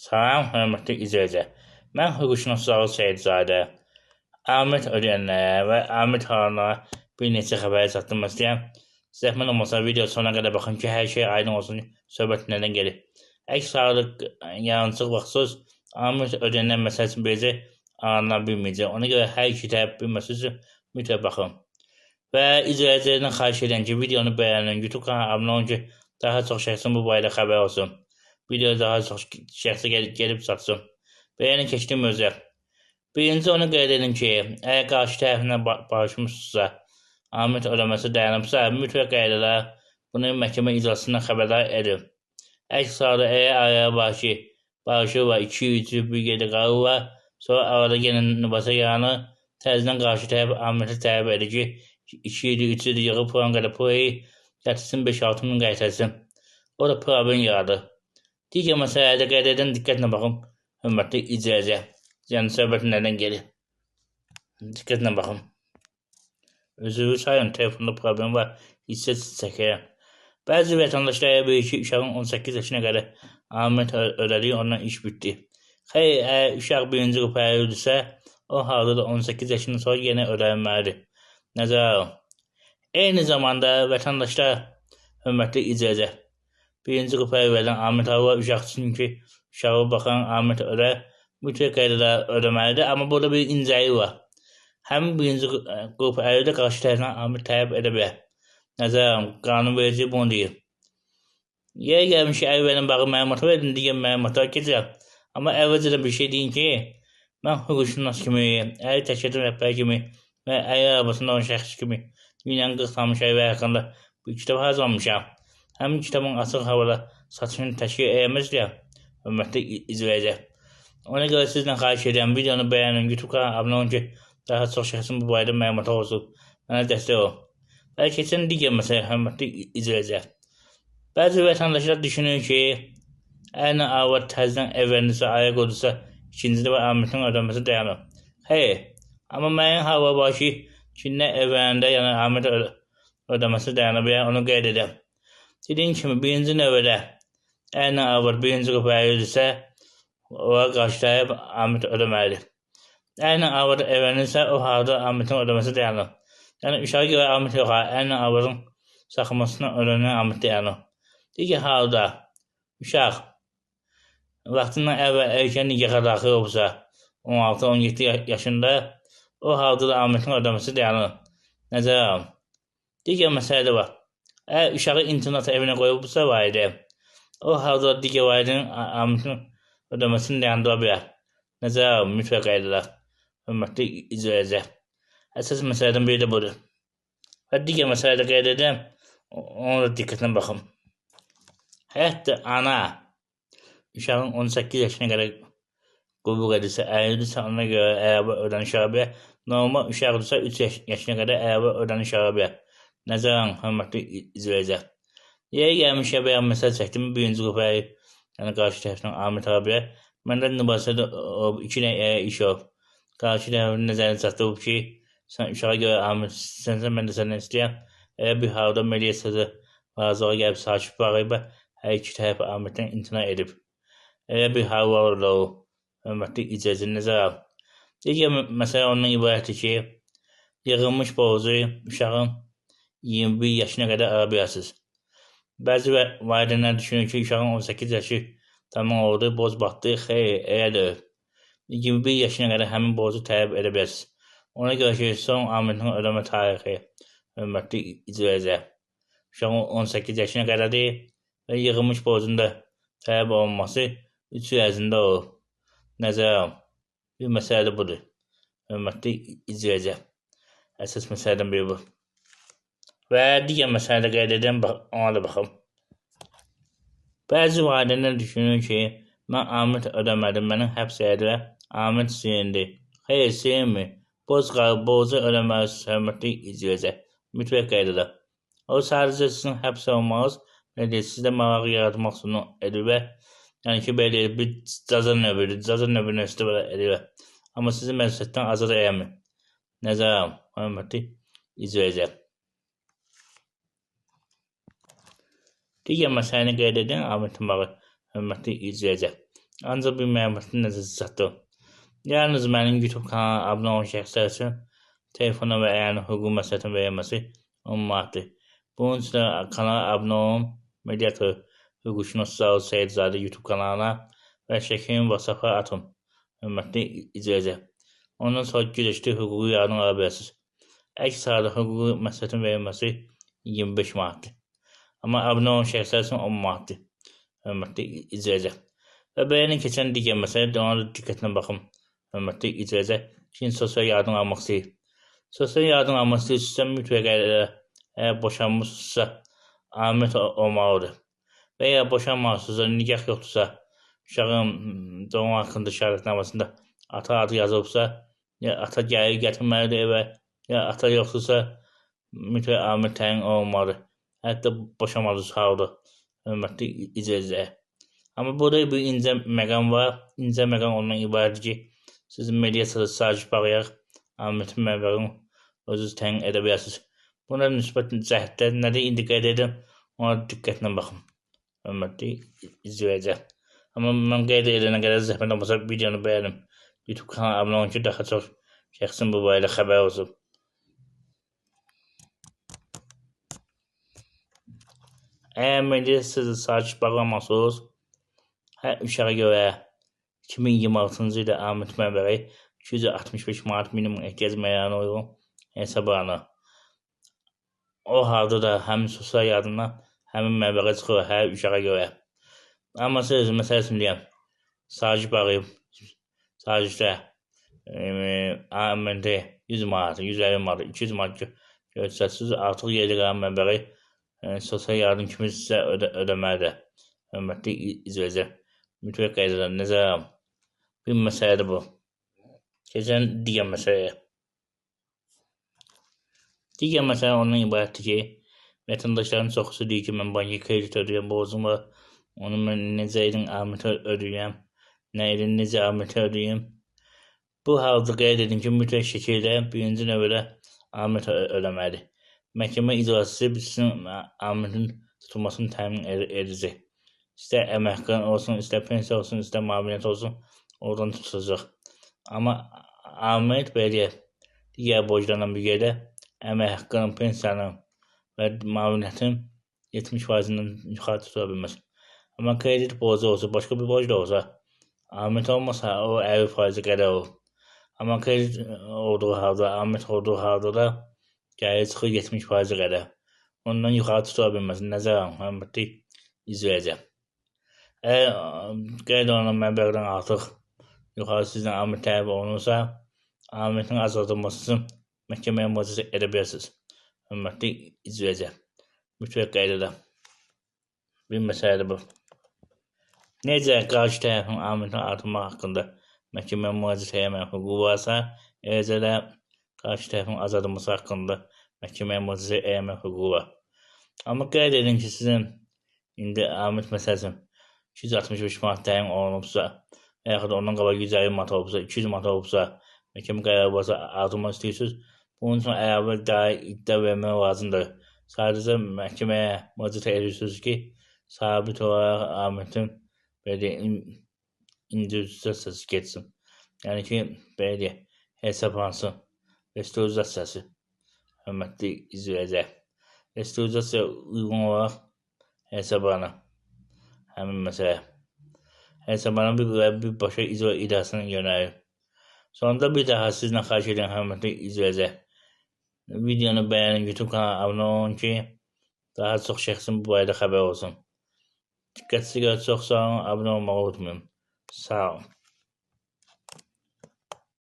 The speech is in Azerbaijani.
Salam, hörmətli izləyicilər. Mən hüquqşünas Zaur Seyidzadə, Ahmet ödəyənlərə və Ahmet halına bir neçə xəbəri çatdırmaq istəyirəm. Zəhmət olmasa video sonuna qədər baxın ki, hər şey aydın olsun, söhbət nədən gəlir. Əks sağlıq yarımçıq vaxtsız Ahmet ödəyənlər məsələsini beləcə anlana bilməyəcək. Ona görə hər iki tərəf bilməsi üçün mütləq baxın. Və izləyicilərdən xahiş edirəm ki, videonu bəyənin, YouTube kanalına abunə olun ki, daha çox şəxsin bu barədə xəbər olsun. Video daha çox şəxsə gəlib çatsın. Bəyənin keçdiyim mövzuya. Birinci onu qeyd edin ki, əgər qarşı tərəfindən barışmışsınızsa, Ahmet ödəməsi dayanıbsa, mütləq qaydada bunu məhkəmə iclasından xəbərdar edin. Əks halda əgər araya barışı var, 2-3 bir yerdə qalırlar, sonra arada yenə mübahisə yaranır, təzədən qarşı tərəf Ahmeti tələb edir ki, 2 il, 3 il yığıb falan qədər pulu gətirsin, 5-6 min qaytarsın. O da problem yaradır. Digər məsələlərdə qeyd edən diqqətlə baxın, hörmətli izləyicilər. Yəni söhbət nədən gəlir? Diqqətlə baxın. Üzrü sayın, telefonda problem var, hissə çəkirəm. Bəzi vətəndaşlara bilir ki, uşağın 18 yaşına qədər Ahmet ödədiyi, ondan iş bitdi. Xeyr, əgər uşaq birinci qrupaya ödürsə, o halda da 18 yaşından sonra yenə ödənməlidir. Nəzərə alın. Eyni zamanda vətəndaşlar, hörmətli izləyicilər, birinci qrupaya verilən Ahmet Hava uşaq üçün ki, uşağa baxan Ahmet ödə mütləq qaydada ödəməlidir. Amma burada bir incəlik var. Həmin birinci qrup əldə qarşı tərəfdən Ahmet tələb edə bilər. Nəzərəm, qanunverici bunu deyir. Yeri gəlmiş ki, əvvəlin bağı məlumatı verin, digər məlumatlar keçirəm. Amma əvvəlcə bir şey deyin ki, mən hüquqşünas kimi, əli təşkilatın rəhbəri kimi və əli arabasında olan şəxs kimi dünyanın 40 tanınmış əyvə haqqında bir kitab hazırlamışam. Həmin kitabın açıq havada satışını təşkil eləməz deyəm, hörmətli izləyicilər. Ona görə sizdən xahiş edirəm, videonu bəyənin, YouTube kanalına abunə olun ki, daha çox şəxsin bu barədə məlumatı olsun, mənə dəstək olun. Və keçən digər məsələ, hörmətli izləyicilər. Bəzi vətəndaşlar düşünür ki, ərinə arvad təzədən evlənirsə, ayaq olursa, ikincidə və Ahmetin ödəməsi dayanır. Xeyr, amma mənim hava var ki, nə evlənəndə, yəni Ahmet ödəməsi dayanır bilər, onu qeyd edəm. Dediyim kimi, birinci növbədə ərinə arvad birinci qrupaya ödürsə, ona qarşı tərəf Ahmet ödəməlidir. Ərinə arvad evlənirsə, o halda Ahmetin ödəməsi dayanır. Yəni, uşağa görə Ahmet yox, ərinə arvadın saxlamasından ödənilən Ahmet dayanır. Digər halda, uşaq vaxtından əvvəl erkən nikaha daxil olsa, 16-17 yaşında, o halda da Ahmetin ödəməsi dayanır. Nəzərə alın. Digər məsələ də var. Əgər uşağı internat evinə qoyubsa valideyn, o halda digər valideyn Ahmetin ödəməsini dayandıra bilər. Nəzərə alın, mütləq qaydada. Hörmətli izləyicilər. Əsas məsələdən biri də budur. Və digər məsələdə qeyd edirəm, ona da diqqətlə baxın. Hətta ana uşağın 18 yaşına qədər qulluq edirsə, əyildirsə, ona görə əlavə ödəniş ala bilər. Normal uşaqdırsa 3 yaşına qədər əlavə ödəniş ala bilər. Nəzərən, hörmətli izləyicilər. Yeri gəlmiş bəyan məsələ çəkdim, birinci qrupayı, yəni qarşı tərəfdən Ahmet ala bilər. Məndə mübahisədə 2 dənə iş olub. Qarşı tərəfin nəzərini çatdırıb ki, sən uşağa görə Ahmet istəyirsən, mən də səndən istəyəm. Əgər bir halda mediasiyada razılığa gəlib sakit bağlayıb, hər iki tərəf Ahmetdən imtina edib. Əgər bir hal var da o, hörmətli icazəni nəzərə al. Digər məsələ ondan ibarətdir ki, yığılmış borcu uşağın 21 yaşına qədər ala bilərsiniz. Bəzi valideynlər düşünür ki, uşağın 18 yaşı tamam oldu, borc batdı, xeyr, elə deyil. 21 yaşına qədər həmin borcu tələb edə bilərsiniz. Ona görə ki, son Ahmetin ödəmə tarixi, hörmətli izləyicilər, uşağın 18 yaşına qədərdir və yığılmış borcunda tələb olunması 3 il ərzində olur. Nəzərə alın. Bir məsələ də budur. Hörmətli izləyicilər. Əsas məsələdən biri bu. Və digər məsələdə qeyd edən, ona da baxın. Bəzi valideynlər düşünür ki, mən Ahmet ödəmədim, mənim həbs edilər, Ahmet silindi. Xeyr, silinmir. Borcu ödəməlisiniz, hörmətli izləyicilər. Mütləq qaydada. O sadəcə sizin həbs olmanız, sizdə maraq yaratmaq üçün edir və yəni ki, belə bir cəza növüdür, cəza növünü istifadə edir. Amma sizi məsuliyyətdən azad eləmir. Nəzərə alın, hörmətli izləyicilər. Digər məsələni qeyd edin, Ahmetin bağı, hörmətli izləyicilər. Ancaq bir məlumatın nəzərdə çatdı. Yalnız mənim YouTube kanalına abunə olan şəxslər üçün telefona və yəni hüquq məsləhətinin verilməsi 10 manatdır. Bunun üçün kanala abunə olun, mediator hüquqşünas Zaur Seyidzadə YouTube kanalına və şəkilin WhatsApp-a atın. Hörmətli izləyicilər. Ondan sonra güzəştli hüquqi yardım ala bilərsiniz. Əks halda hüquqi məsləhətin verilməsi 25 manatdır. Amma abunə olan şəxslər üçün 10 manatdır. Hörmətli izləyicilər. Və beğenin keçən digər məsələ, ona da diqqətlə baxın. Hörmətli izləyicilər, kim sosial yardım almaq istəyir. Sosial yardım almaq istəyirsə, mütləq əgər boşanmışsa, amət olmalıdır. Və ya boşanmamışsa, nikah yoxdursa, uşağın doğum haqqında şəhadətnaməsində ata adı yazılıbsa, ya ata gəlir gətirməlidir evə, ya ata yoxdursa, mütləq amət təyin olmalıdır. Hətta boşanmadığı halda. Hörmətli izləyicilər. Amma burada bir incə məqam var. İncə məqam ondan ibarətdir ki, siz mediasiyada sazişə bağlayaraq amətin məbləğini özünüz təyin edə bilərsiniz. Buna nisbət cəhətlər nədir? İndi qeyd edin, ona diqqətlə baxın. Hörmətli izləyicilər. Amma mən qeyd edənə qədər zəhmət olmasa videonu bəyənin. YouTube kanalına abunə olun ki, daha çox şəxsin bu barədə xəbər olsun. Əgər mediasiyada sazişə bağlamasınız, hər uşağa görə 2026-cı ildə amət məbləği 265 manat minimum ehtiyac meyarına uyğun hesablanır. O halda da həmin sosial yardımdan həmin məbləğə çıxır hər uşağa görə. Amma siz məsəl üçün deyəm, sazişə bağlayıb, sazişdə amətə 100 manat, 150 manat, 200 manat göstərsiniz, artıq yerli qalan məbləği sosial yardım kimi sizə ödəməlidir. Hörmətli izləyicilər. Mütləq qaydadan nəzərə alın. Bir məsələdir bu. Keçən digər məsələyə. Digər məsələ ondan ibarətdir ki, vətəndaşların çoxusu deyir ki, mən banki kredit ödəyəm, borcum var. Onu mən necə edin amət ödəyəm, nə edin necə amət ödəyəm. Bu halda qeyd edin ki, mütləq şəkildə birinci növbədə amət ödəməlidir. Məhkəmə icrası sizin amətin tutulmasını təmin edəcək. İstər əmək haqqı olsun, istər pensiya olsun, istər müavinət olsun, oradan tutulacaq. Amma amət belə digər borclardan bir yerdə əmək haqqının, pensiyanın və müavinətin 70%-dən yuxarı tutura bilməz. Amma kredit borcu olsa, başqa bir borc da olsa, amət olmasa o 50% qədər olur. Amma kredit olduğu halda, amət olduğu halda da gəlir çıxır 70% qədər. Ondan yuxarı tutura bilməz. Nəzərə alın, hörmətli izləyicilər. Əgər qeyd olunan məbləğdən artıq yuxarı sizdən amət tələb olunursa, amətin azaldılması üçün məhkəməyə müraciət edə bilərsiniz. Hörmətli izləyicilər, mütləq qeyd edin. Bir məsələdir bu. Necə qarşı tərəfin amətin artırmaq haqqında məhkəməyə müraciət etmək hüququ varsa, eləcə də qarşı tərəfin azaldılması haqqında məhkəməyə müraciət etmək hüququ var. Amma qeyd edin ki, sizin indi amət məsələsinin 265 manat təyin olunubsa, və yaxud ondan qabaq 150 manat olubsa, 200 manat olubsa, məhkəmə qərarı varsa artırmaq istəyirsiniz. Bunun üçün əlavə iddia vermək lazımdır. Sadəcə məhkəməyə müraciət edirsiniz ki, sabit olaraq amətin belə individualizasiyası getsin. Yəni ki, belə hesaplansın. Restrukturizasiyası. Hörmətli izləyicilər. Restrukturizasiya uyğun olaraq hesablanır. Həmin məsələ. Hesaplanan bir başqa icra idarəsinin yönəlir. Sonunda bir daha sizlə xahiş edirəm, hörmətli izləyicilər. Videonu bəyənin, YouTube kanalına abunə olun ki, daha çox şəxsin bu barədə xəbər olsun. Diqqətinizə görə çox sağ olun, abunə olmağı unutmayın. Sağ olun.